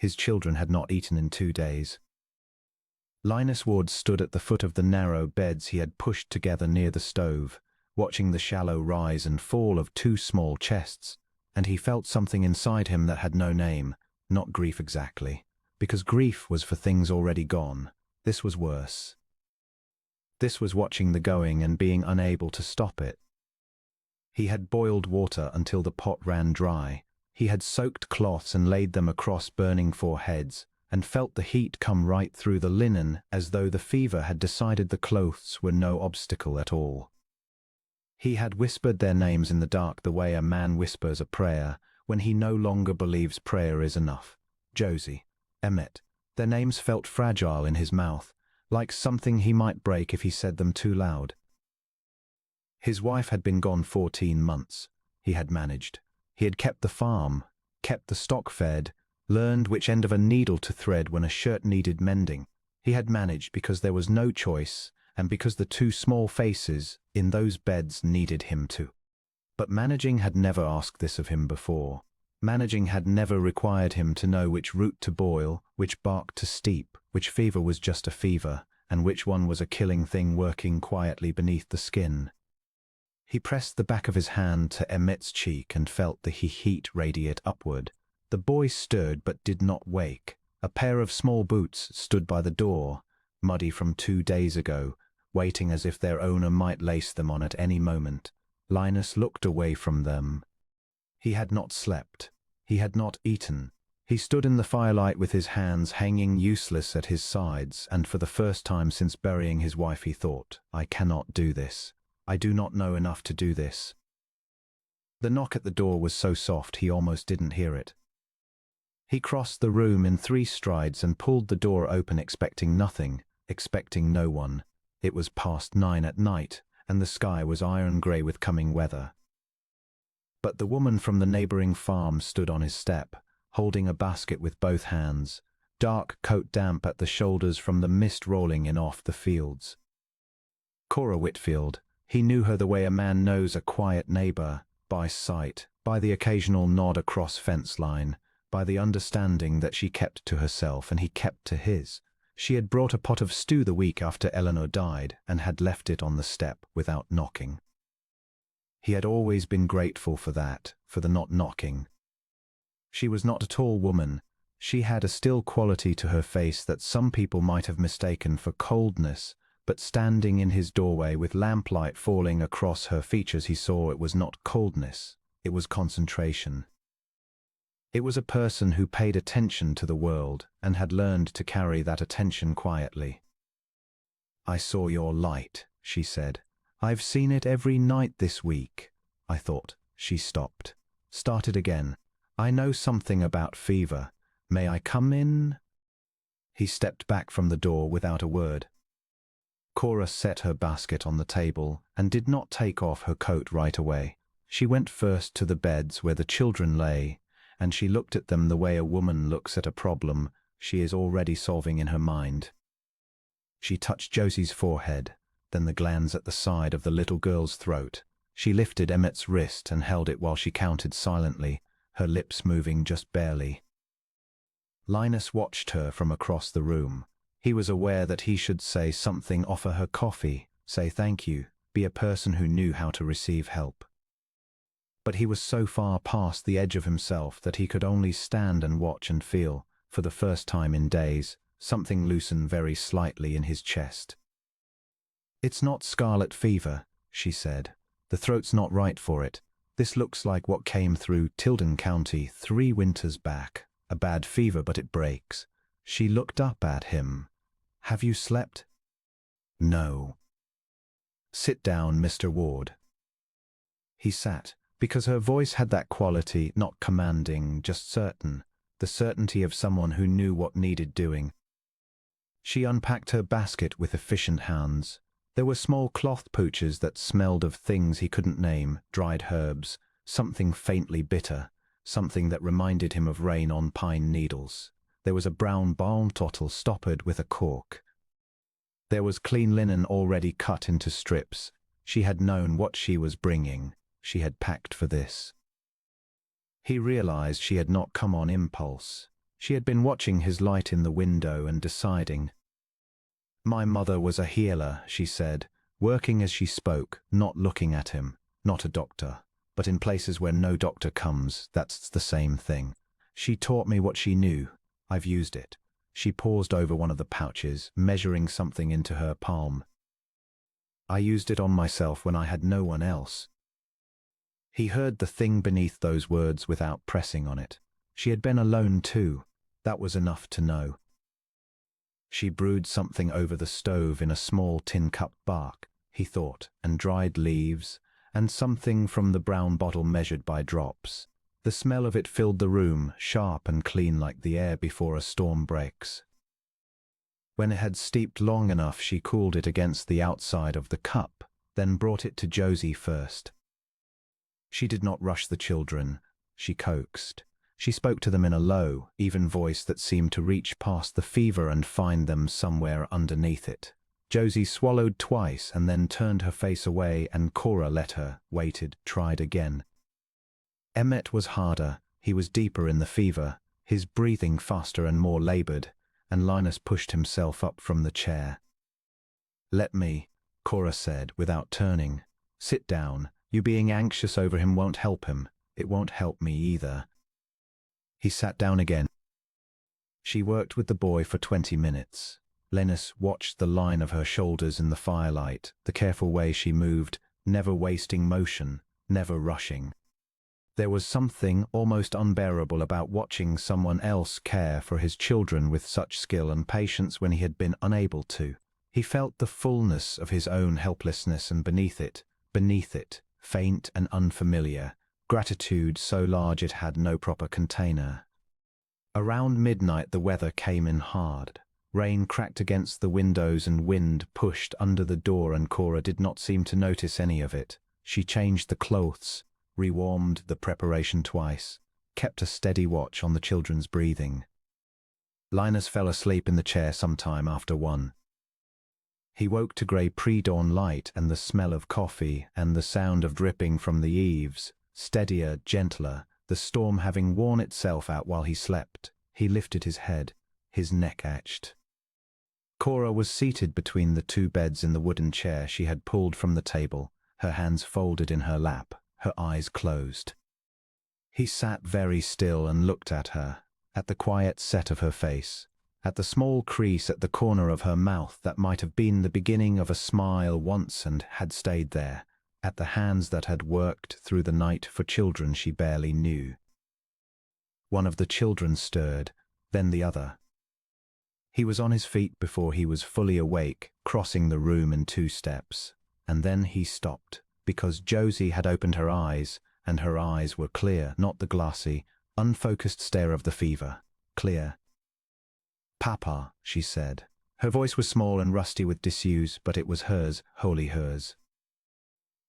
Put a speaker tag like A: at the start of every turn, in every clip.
A: His children had not eaten in 2 days. Linus Ward stood at the foot of the narrow beds he had pushed together near the stove, watching the shallow rise and fall of 2 small chests, and he felt something inside him that had no name, not grief exactly, because grief was for things already gone. This was worse. This was watching the going and being unable to stop it. He had boiled water until the pot ran dry. He had soaked cloths and laid them across burning foreheads, and felt the heat come right through the linen as though the fever had decided the clothes were no obstacle at all. He had whispered their names in the dark the way a man whispers a prayer when he no longer believes prayer is enough. Josie, Emmett, their names felt fragile in his mouth, like something he might break if he said them too loud. His wife had been gone 14 months. He had managed. He had kept the farm, kept the stock fed, learned which end of a needle to thread when a shirt needed mending. He had managed because there was no choice and because the 2 small faces in those beds needed him to. But managing had never asked this of him before. Managing had never required him to know which root to boil, which bark to steep, which fever was just a fever, and which one was a killing thing working quietly beneath the skin. He pressed the back of his hand to Emmett's cheek and felt the heat radiate upward. The boy stirred but did not wake. A pair of small boots stood by the door, muddy from 2 days ago, waiting as if their owner might lace them on at any moment. Linus looked away from them. He had not slept. He had not eaten. He stood in the firelight with his hands hanging useless at his sides, and for the first time since burying his wife he thought, I cannot do this. I do not know enough to do this. The knock at the door was so soft he almost didn't hear it. He crossed the room in 3 strides and pulled the door open, expecting nothing, expecting no one. It was past 9 at night, and the sky was iron grey with coming weather. But the woman from the neighbouring farm stood on his step, holding a basket with both hands, dark coat damp at the shoulders from the mist rolling in off the fields. Cora Whitfield. He knew her the way a man knows a quiet neighbour, by sight, by the occasional nod across fence line, by the understanding that she kept to herself and he kept to his. She had brought a pot of stew the week after Eleanor died and had left it on the step without knocking. He had always been grateful for that, for the not knocking. She was not a tall woman. She had a still quality to her face that some people might have mistaken for coldness, but standing in his doorway with lamplight falling across her features he saw it was not coldness, it was concentration. It was a person who paid attention to the world and had learned to carry that attention quietly. I saw your light, she said. I've seen it every night this week. I thought. She stopped. Started again. I know something about fever. May I come in? He stepped back from the door without a word. Cora set her basket on the table and did not take off her coat right away. She went first to the beds where the children lay, and she looked at them the way a woman looks at a problem she is already solving in her mind. She touched Josie's forehead, then the glands at the side of the little girl's throat. She lifted Emmett's wrist and held it while she counted silently, her lips moving just barely. Linus watched her from across the room. He was aware that he should say something, offer her coffee, say thank you, be a person who knew how to receive help. But he was so far past the edge of himself that he could only stand and watch and feel, for the first time in days, something loosen very slightly in his chest. It's not scarlet fever, she said. The throat's not right for it. This looks like what came through Tilden County 3 winters back. A bad fever, but it breaks. She looked up at him. Have you slept? No. Sit down, Mr. Ward. He sat, because her voice had that quality, not commanding, just certain, the certainty of someone who knew what needed doing. She unpacked her basket with efficient hands. There were small cloth pouches that smelled of things he couldn't name, dried herbs, something faintly bitter, something that reminded him of rain on pine needles. There was a brown balm bottle stoppered with a cork. There was clean linen already cut into strips. She had known what she was bringing. She had packed for this. He realized she had not come on impulse. She had been watching his light in the window and deciding. "My mother was a healer," she said, working as she spoke, not looking at him, not a doctor. But in places where no doctor comes, that's the same thing. "She taught me what she knew. I've used it." She paused over one of the pouches, measuring something into her palm. "I used it on myself when I had no one else." He heard the thing beneath those words without pressing on it. She had been alone too. That was enough to know. She brewed something over the stove in a small tin cup, bark, he thought, and dried leaves, and something from the brown bottle measured by drops. The smell of it filled the room, sharp and clean like the air before a storm breaks. When it had steeped long enough, she cooled it against the outside of the cup, then brought it to Josie first. She did not rush the children. She coaxed. She spoke to them in a low, even voice that seemed to reach past the fever and find them somewhere underneath it. Josie swallowed twice and then turned her face away, and Cora let her, waited, tried again. Emmett was harder. He was deeper in the fever, his breathing faster and more labored, and Linus pushed himself up from the chair. "Let me," Cora said, without turning. "Sit down. You being anxious over him won't help him. It won't help me either." He sat down again. She worked with the boy for 20 minutes. Linus watched the line of her shoulders in the firelight, the careful way she moved, never wasting motion, never rushing. There was something almost unbearable about watching someone else care for his children with such skill and patience when he had been unable to. He felt the fullness of his own helplessness, and beneath it, faint and unfamiliar, gratitude so large it had no proper container. Around midnight the weather came in hard. Rain cracked against the windows and wind pushed under the door, and Cora did not seem to notice any of it. She changed the clothes, rewarmed the preparation twice, kept a steady watch on the children's breathing. Linus fell asleep in the chair sometime after 1. He woke to grey pre-dawn light and the smell of coffee and the sound of dripping from the eaves, steadier, gentler, the storm having worn itself out while he slept. He lifted his head, his neck ached. Cora was seated between the two beds in the wooden chair she had pulled from the table, her hands folded in her lap, her eyes closed. He sat very still and looked at her, at the quiet set of her face, at the small crease at the corner of her mouth that might have been the beginning of a smile once and had stayed there, at the hands that had worked through the night for children she barely knew. One of the children stirred, then the other. He was on his feet before he was fully awake, crossing the room in 2 steps, and then he stopped, because Josie had opened her eyes, and her eyes were clear, not the glassy, unfocused stare of the fever. Clear. "Papa," she said. Her voice was small and rusty with disuse, but it was hers, wholly hers.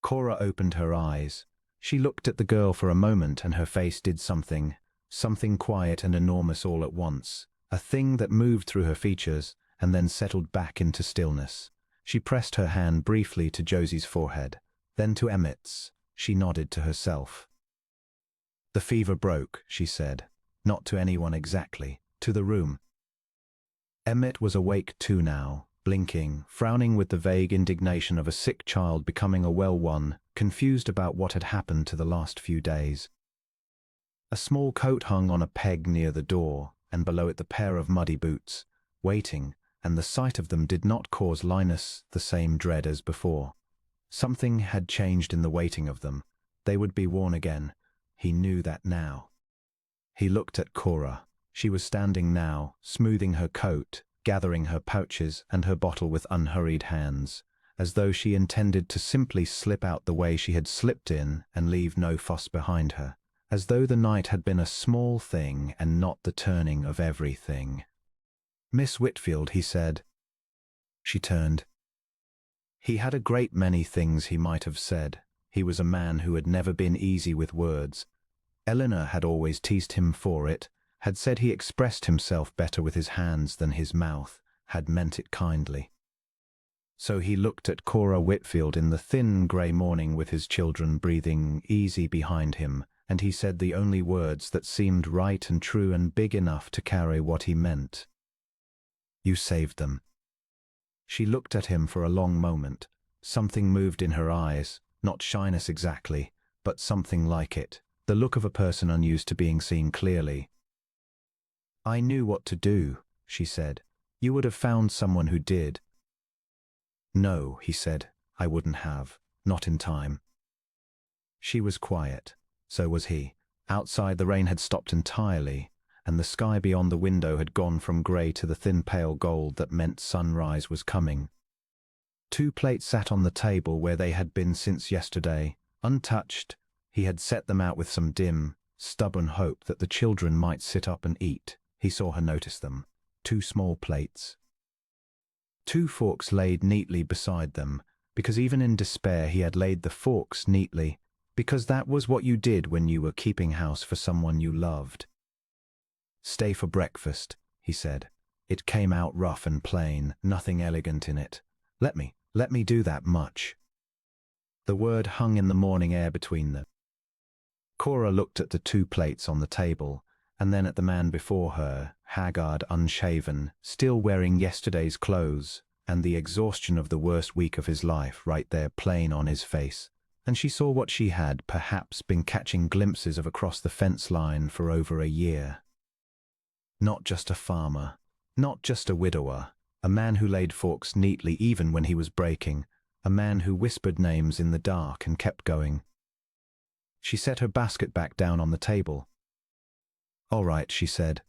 A: Cora opened her eyes. She looked at the girl for a moment, and her face did something quiet and enormous all at once, a thing that moved through her features and then settled back into stillness. She pressed her hand briefly to Josie's forehead, then to Emmett's. She nodded to herself. "The fever broke," she said. Not to anyone exactly, to the room. Emmett was awake too now, blinking, frowning with the vague indignation of a sick child becoming a well one, confused about what had happened to the last few days. A small coat hung on a peg near the door, and below it the pair of muddy boots, waiting, and the sight of them did not cause Linus the same dread as before. Something had changed in the waiting of them. They would be worn again. He knew that now. He looked at Cora. She was standing now, smoothing her coat, gathering her pouches and her bottle with unhurried hands, as though she intended to simply slip out the way she had slipped in and leave no fuss behind her, as though the night had been a small thing and not the turning of everything. "Miss Whitfield," he said. She turned. He had a great many things he might have said. He was a man who had never been easy with words. Eleanor had always teased him for it, had said he expressed himself better with his hands than his mouth, had meant it kindly. So he looked at Cora Whitfield in the thin grey morning with his children breathing easy behind him, and he said the only words that seemed right and true and big enough to carry what he meant. "You saved them." She looked at him for a long moment. Something moved in her eyes, not shyness exactly, but something like it, the look of a person unused to being seen clearly. "I knew what to do," she said. "You would have found someone who did." "No," he said, "I wouldn't have. Not in time." She was quiet. So was he. Outside, the rain had stopped entirely, and the sky beyond the window had gone from grey to the thin pale gold that meant sunrise was coming. 2 plates sat on the table where they had been since yesterday, untouched. He had set them out with some dim, stubborn hope that the children might sit up and eat. He saw her notice them. 2 small plates. 2 forks laid neatly beside them, because even in despair he had laid the forks neatly, because that was what you did when you were keeping house for someone you loved. "Stay for breakfast," he said. It came out rough and plain, nothing elegant in it. Let me do that much." The word hung in the morning air between them. Cora looked at the 2 plates on the table, and then at the man before her, haggard, unshaven, still wearing yesterday's clothes, and the exhaustion of the worst week of his life right there plain on his face. And she saw what she had, perhaps, been catching glimpses of across the fence line for over a year. Not just a farmer, not just a widower, a man who laid forks neatly even when he was breaking, a man who whispered names in the dark and kept going. She set her basket back down on the table. "All right," she said.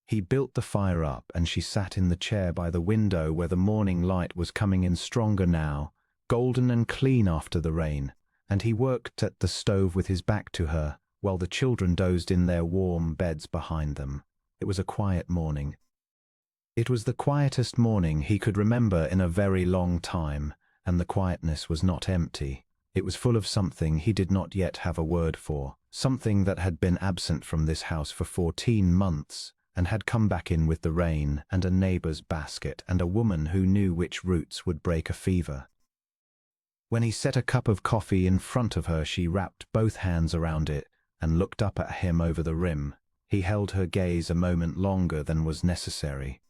A: He built the fire up, and she sat in the chair by the window where the morning light was coming in stronger now, golden and clean after the rain, and he worked at the stove with his back to her, while the children dozed in their warm beds behind them. It was a quiet morning. It was the quietest morning he could remember in a very long time, and the quietness was not empty. It was full of something he did not yet have a word for, something that had been absent from this house for 14 months, and had come back in with the rain and a neighbor's basket and a woman who knew which roots would break a fever. When he set a cup of coffee in front of her, she wrapped both hands around it and looked up at him over the rim. He held her gaze a moment longer than was necessary.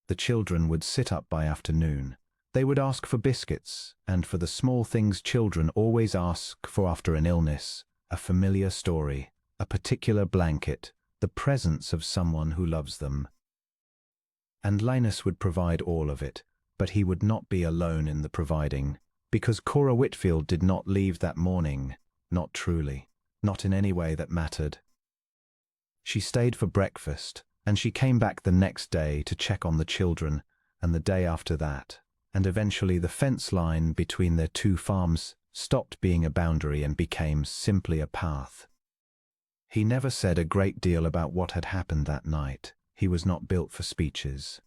A: The children would sit up by afternoon. They would ask for biscuits, and for the small things children always ask for after an illness, a familiar story, a particular blanket, the presence of someone who loves them. And Linus would provide all of it, but he would not be alone in the providing, because Cora Whitfield did not leave that morning, not truly, not in any way that mattered. She stayed for breakfast, and she came back the next day to check on the children, and the day after that, and eventually the fence line between their 2 farms stopped being a boundary and became simply a path. He never said a great deal about what had happened that night. He was not built for speeches.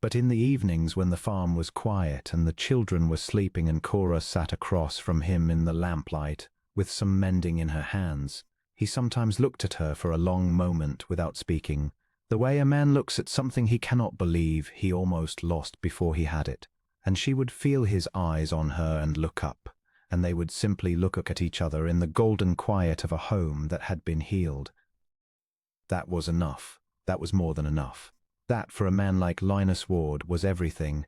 A: But in the evenings when the farm was quiet and the children were sleeping and Cora sat across from him in the lamplight with some mending in her hands, he sometimes looked at her for a long moment without speaking, the way a man looks at something he cannot believe he almost lost before he had it, and she would feel his eyes on her and look up, and they would simply look at each other in the golden quiet of a home that had been healed. That was enough. That was more than enough. That, for a man like Linus Ward, was everything,